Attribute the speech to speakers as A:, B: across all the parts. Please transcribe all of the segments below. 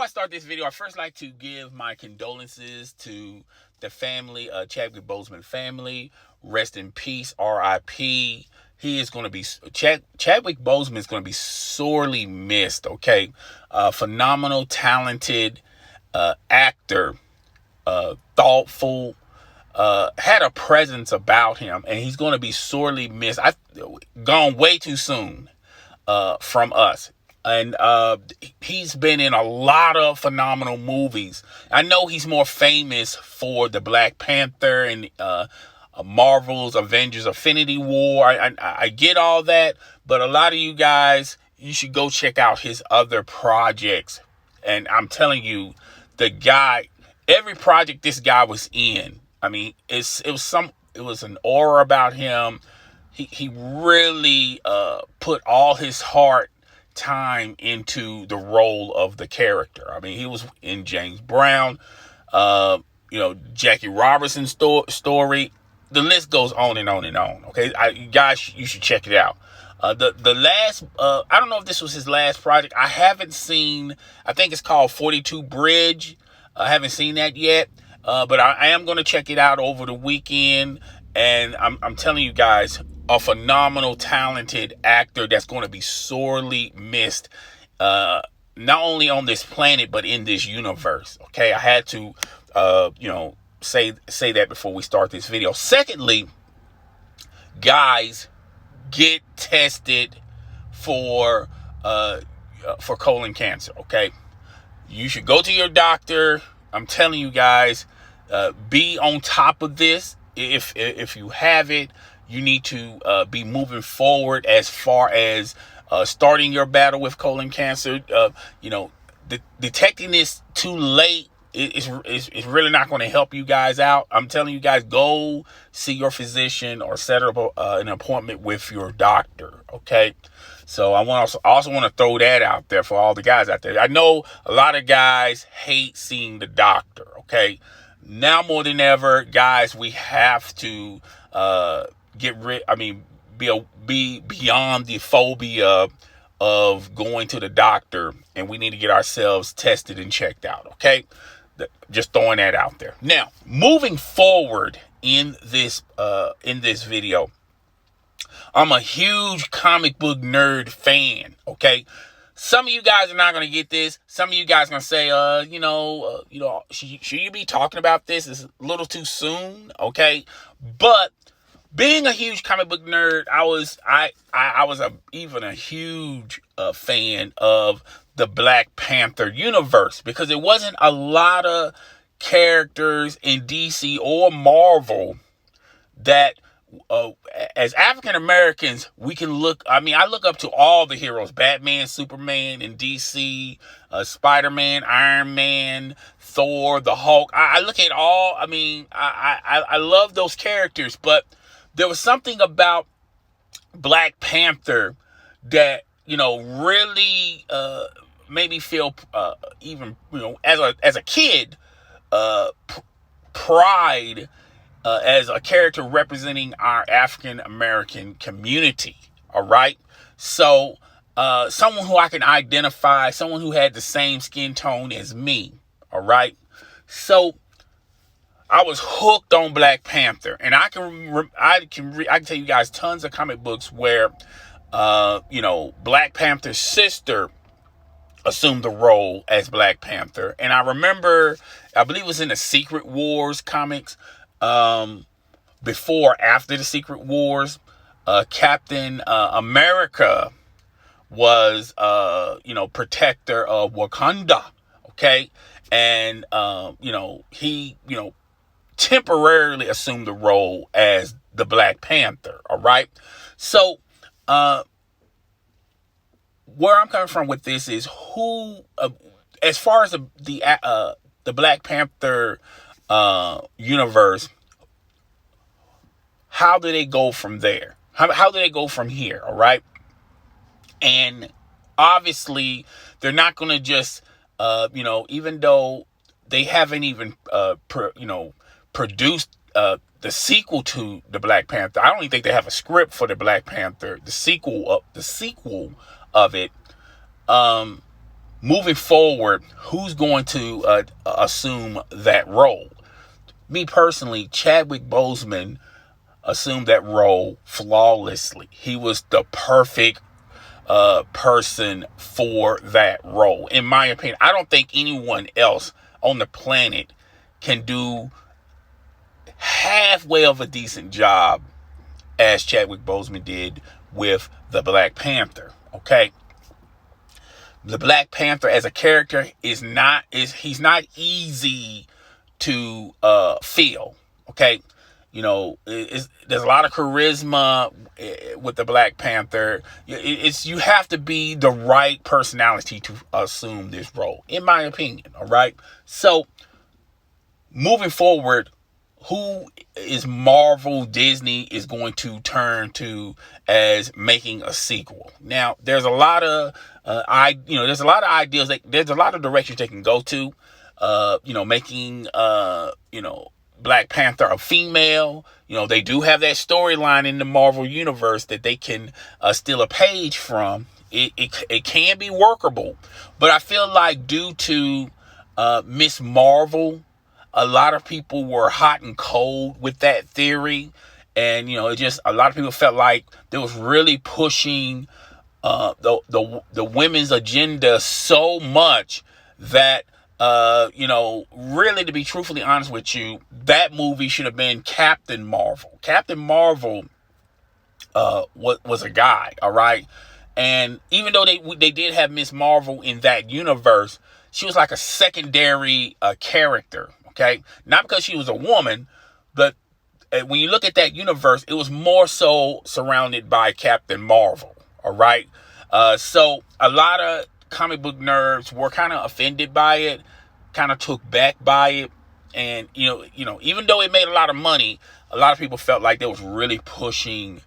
A: Before I start this video, I first like to give my condolences to the family, Chadwick Boseman family. Rest in peace, R.I.P. He is going to be, Chadwick Boseman is going to be sorely missed, okay? Phenomenal, talented actor, thoughtful, had a presence about him, and he's going to be sorely missed. I've gone way too soon from us. And he's been in a lot of phenomenal movies. I know he's more famous for the Black Panther and Marvel's Avengers Infinity War. I get all that, but a lot of you guys, you should go check out his other projects. And I'm telling you, the guy, every project this guy was in, I mean, it was an aura about him. He really put all his heart, time into the role of the character. I mean, he was in James Brown, Jackie Robinson's story. The list goes on and on and on. Okay, guys, you should check it out. The last, I don't know if this was his last project. I haven't seen. I think it's called 42 Bridge. I haven't seen that yet, but I am going to check it out over the weekend. And I'm telling you guys, a phenomenal, talented actor that's going to be sorely missed, not only on this planet, but in this universe. Okay, I had to, say that before we start this video. Secondly, guys, get tested for colon cancer. Okay, you should go to your doctor. I'm telling you guys, be on top of this. If you have it, you need to be moving forward as far as starting your battle with colon cancer. Detecting this too late is really not going to help you guys out. I'm telling you guys, go see your physician or set up an appointment with your doctor. Okay. So I also want to throw that out there for all the guys out there. I know a lot of guys hate seeing the doctor. Okay. Now more than ever, guys, we have to be beyond the phobia of going to the doctor, and we need to get ourselves tested and checked out. Okay, just throwing that out there. Now, moving forward in this video, I'm a huge comic book nerd fan. Okay. Some of you guys are not going to get this. Some of you guys are going to say, should you be talking about this? It's a little too soon, okay? But being a huge comic book nerd, I was even a huge fan of the Black Panther universe, because it wasn't a lot of characters in DC or Marvel that as African Americans, we can look. I mean, I look up to all the heroes: Batman, Superman in DC, Spider-Man, Iron Man, Thor, the Hulk. I look at all. I mean, I love those characters, but there was something about Black Panther that really made me feel even as a kid pride. As a character representing our African American community. All right. So, someone who I can identify, someone who had the same skin tone as me. All right. So I was hooked on Black Panther, and I can tell you guys tons of comic books where, Black Panther's sister assumed the role as Black Panther. And I remember, I believe it was in the Secret Wars comics, before or after the Secret Wars, Captain America was, protector of Wakanda. Okay. And, he, temporarily assumed the role as the Black Panther. All right. So, where I'm coming from with this is who, as far as the Black Panther universe, how do they go from there? How do they go from here? All right. And obviously they're not going to just, even though they haven't even, produced the sequel to the Black Panther. I don't even think they have a script for the Black Panther, the sequel of it. moving forward, who's going to assume that role? Me personally, Chadwick Boseman assumed that role flawlessly. He was the perfect person for that role, in my opinion. I don't think anyone else on the planet can do halfway of a decent job as Chadwick Boseman did with the Black Panther. Okay, the Black Panther as a character he's not easy to feel. Okay, there's a lot of charisma with the Black Panther. You have to be the right personality to assume this role, in my opinion. All right, so moving forward, who is Marvel Disney is going to turn to as making a sequel? Now, there's a lot of there's a lot of ideas. There's a lot of directions they can go to. Making Black Panther a female. They do have that storyline in the Marvel universe that they can steal a page from. It can be workable, but I feel like due to Miss Marvel, a lot of people were hot and cold with that theory, and a lot of people felt like they was really pushing the women's agenda so much that really, to be truthfully honest with you, that movie should have been Captain Marvel. Captain Marvel was a guy, all right, and even though they did have Miss Marvel in that universe, she was like a secondary character. Okay, not because she was a woman, but when you look at that universe, it was more so surrounded by Captain Marvel. All right, so a lot of comic book nerds were kind of offended by it, kind of took back by it, and even though it made a lot of money, a lot of people felt like they was really pushing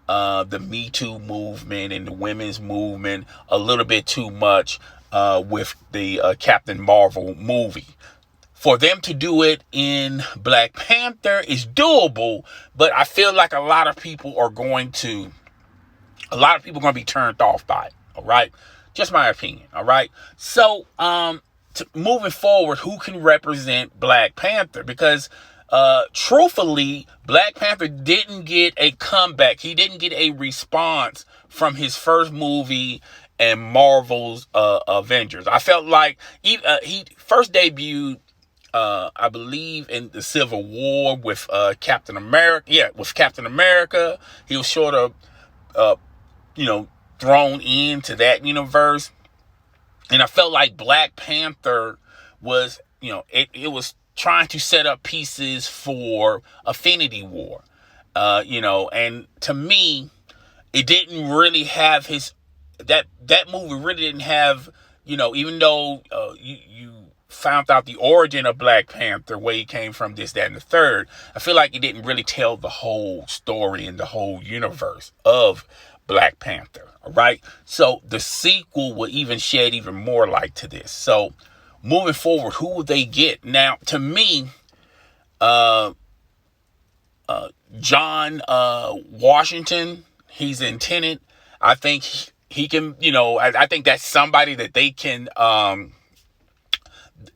A: the Me Too movement and the women's movement a little bit too much with the Captain Marvel movie. For them to do it in Black Panther is doable, but I feel like a lot of people are going to be turned off by it. All right, just my opinion. All right, so moving forward, who can represent Black Panther? Because truthfully, Black Panther didn't get a comeback. He didn't get a response from his first movie and Marvel's Avengers. I felt like he first debuted, I believe, in the Civil War with Captain America. Yeah, with Captain America. He was sort of, thrown into that universe. And I felt like Black Panther was, it was trying to set up pieces for Infinity War. And to me, it didn't really have that movie really didn't have, even though you found out the origin of Black Panther, where he came from, this, that, and the third, I feel like it didn't really tell the whole story and the whole universe of Black Panther. All right. So the sequel will even shed even more light to this. So moving forward, who will they get? Now, to me, John Washington, he's in Tenet. I think he can, I think that's somebody that they can,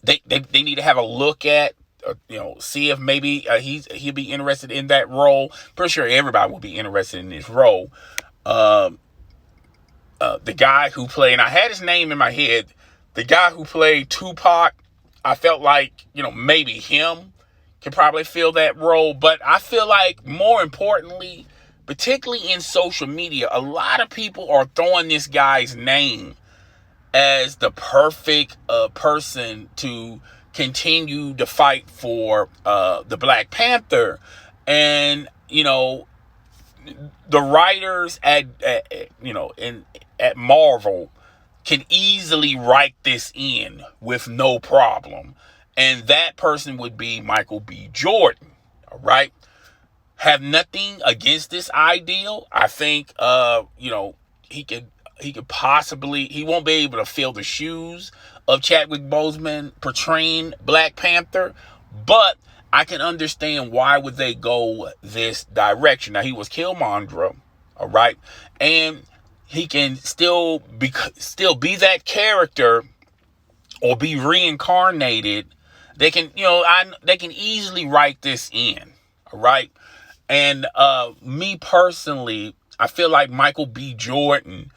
A: they need to have a look at, see if maybe he'll be interested in that role. Pretty sure everybody will be interested in this role. The guy who played, and I had his name in my head, the guy who played Tupac, I felt like, maybe him can probably fill that role. But I feel like, more importantly, particularly in social media, a lot of people are throwing this guy's name as the perfect person to continue to fight for the Black Panther. And, the writers at Marvel can easily write this in with no problem. And that person would be Michael B. Jordan. All right. Have nothing against this ideal. I think, he could possibly, he won't be able to fill the shoes of Chadwick Boseman portraying Black Panther, but I can understand why would they go this direction. Now, he was Killmonger, all right, and he can still be that character or be reincarnated, they can, they can easily write this in. All right. And me personally, I feel like Michael B. Jordan,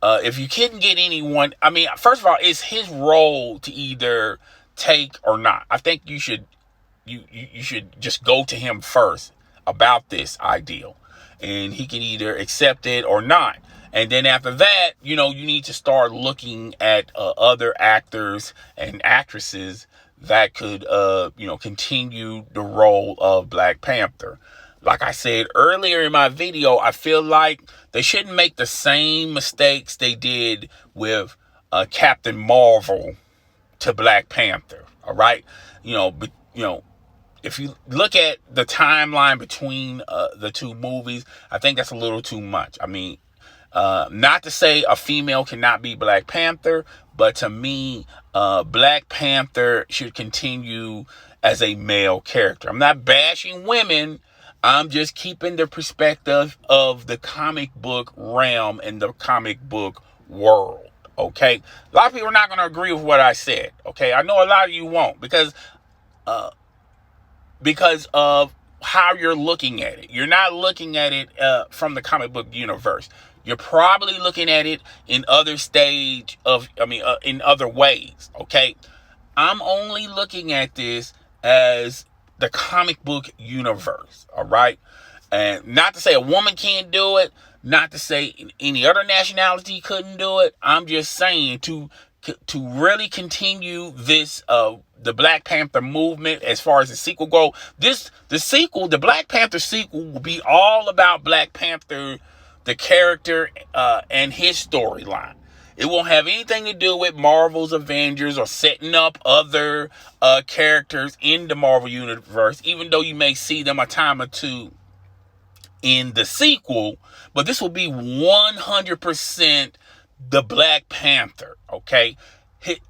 A: if you couldn't get anyone, I mean, first of all, it's his role to either take or not. I think you should just go to him first about this ideal, and he can either accept it or not. And then after that, you need to start looking at other actors and actresses that could, continue the role of Black Panther. Like I said earlier in my video, I feel like they shouldn't make the same mistakes they did with Captain Marvel to Black Panther. All right, but if you look at the timeline between the two movies, I think that's a little too much. I mean, not to say a female cannot be Black Panther, but to me, Black Panther should continue as a male character. I'm not bashing women. I'm just keeping the perspective of the comic book realm and the comic book world. Okay, a lot of people are not going to agree with what I said. Okay, I know a lot of you won't because of how you're looking at it. You're not looking at it from the comic book universe. You're probably looking at it in in other ways. Okay, I'm only looking at this as the comic book universe. All right, and not to say a woman can't do it. Not to say any other nationality couldn't do it. I'm just saying to really continue this the Black Panther movement as far as the sequel go. The Black Panther sequel will be all about Black Panther, the character, and his storyline. It won't have anything to do with Marvel's Avengers or setting up other characters in the Marvel universe, even though you may see them a time or two in the sequel. But this will be 100% the Black Panther. Okay,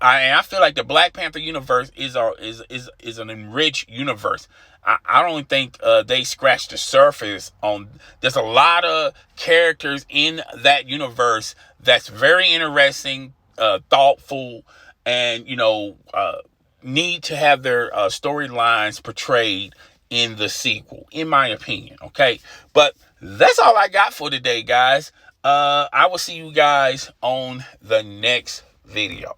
A: I feel like the Black Panther universe is an enriched universe. I don't think they scratched the surface on. There's a lot of characters in that universe that's very interesting, thoughtful, and need to have their storylines portrayed in the sequel, in my opinion. Okay, but that's all I got for today, guys. I will see you guys on the next video.